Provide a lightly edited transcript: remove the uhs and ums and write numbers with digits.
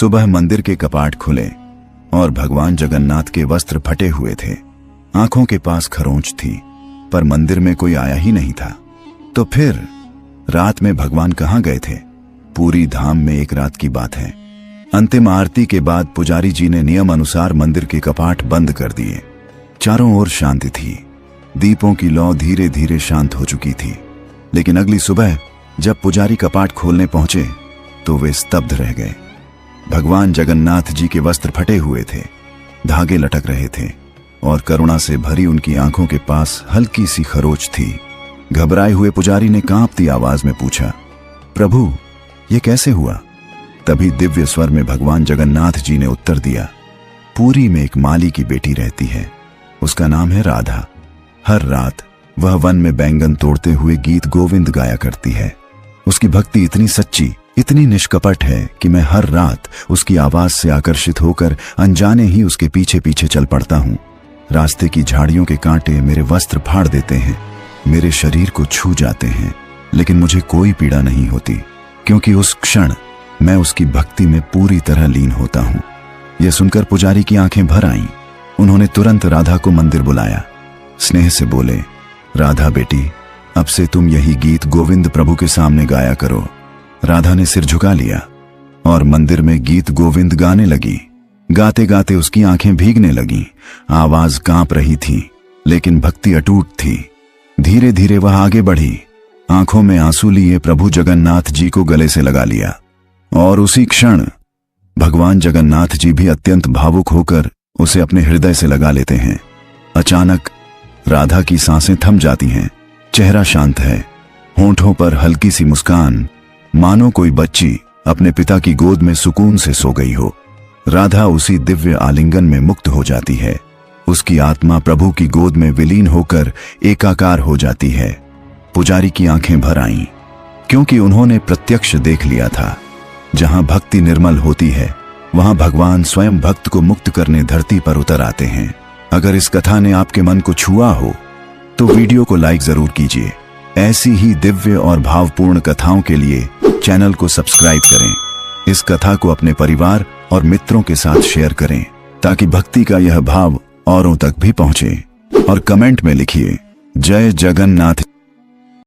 सुबह मंदिर के कपाट खुले और भगवान जगन्नाथ के वस्त्र फटे हुए थे। आंखों के पास खरोंच थी, पर मंदिर में कोई आया ही नहीं था। तो फिर रात में भगवान कहाँ गए थे? पूरी धाम में एक रात की बात है। अंतिम आरती के बाद पुजारी जी ने नियम अनुसार मंदिर के कपाट बंद कर दिए। चारों ओर शांति थी। दीपों की लौ धीरे धीरे शांत हो चुकी थी। लेकिन अगली सुबह जब पुजारी कपाट खोलने पहुंचे तो वे स्तब्ध रह गए। भगवान जगन्नाथ जी के वस्त्र फटे हुए थे, धागे लटक रहे थे और करुणा से भरी उनकी आंखों के पास हल्की सी खरोच थी। घबराए हुए पुजारी ने कांपती आवाज में पूछा, प्रभु ये कैसे हुआ? तभी दिव्य स्वर में भगवान जगन्नाथ जी ने उत्तर दिया, पुरी में एक माली की बेटी रहती है, उसका नाम है राधा। हर रात वह वन में बैंगन तोड़ते हुए गीत गोविंद गाया करती है। उसकी भक्ति इतनी सच्ची, इतनी निष्कपट है कि मैं हर रात उसकी आवाज से आकर्षित होकर अनजाने ही उसके पीछे पीछे चल पड़ता हूँ। रास्ते की झाड़ियों के कांटे मेरे वस्त्र फाड़ देते हैं, मेरे शरीर को छू जाते हैं, लेकिन मुझे कोई पीड़ा नहीं होती, क्योंकि उस क्षण मैं उसकी भक्ति में पूरी तरह लीन होता हूँ। यह सुनकर पुजारी की आंखें भर आईं। उन्होंने तुरंत राधा को मंदिर बुलाया। स्नेह से बोले, राधा बेटी, अब से तुम यही गीत गोविंद प्रभु के सामने गाया करो। राधा ने सिर झुका लिया और मंदिर में गीत गोविंद गाने लगी। गाते गाते उसकी आंखें भीगने लगीं, आवाज कांप रही थी, लेकिन भक्ति अटूट थी। धीरे धीरे वह आगे बढ़ी, आंखों में आंसू लिए प्रभु जगन्नाथ जी को गले से लगा लिया। और उसी क्षण भगवान जगन्नाथ जी भी अत्यंत भावुक होकर उसे अपने हृदय से लगा लेते हैं। अचानक राधा की सांसें थम जाती हैं, चेहरा शांत है, होंठों पर हल्की सी मुस्कान, मानो कोई बच्ची अपने पिता की गोद में सुकून से सो गई हो। राधा उसी दिव्य आलिंगन में मुक्त हो जाती है। उसकी आत्मा प्रभु की गोद में विलीन होकर एकाकार हो जाती है। पुजारी की आंखें भर आईं, क्योंकि उन्होंने प्रत्यक्ष देख लिया था, जहां भक्ति निर्मल होती है वहां भगवान स्वयं भक्त को मुक्त करने धरती पर उतर आते हैं। अगर इस कथा ने आपके मन को छुआ हो तो वीडियो को लाइक जरूर कीजिए। ऐसी ही दिव्य और भावपूर्ण कथाओं के लिए चैनल को सब्सक्राइब करें। इस कथा को अपने परिवार और मित्रों के साथ शेयर करें, ताकि भक्ति का यह भाव औरों तक भी पहुंचे। और कमेंट में लिखिए, जय जगन्नाथ।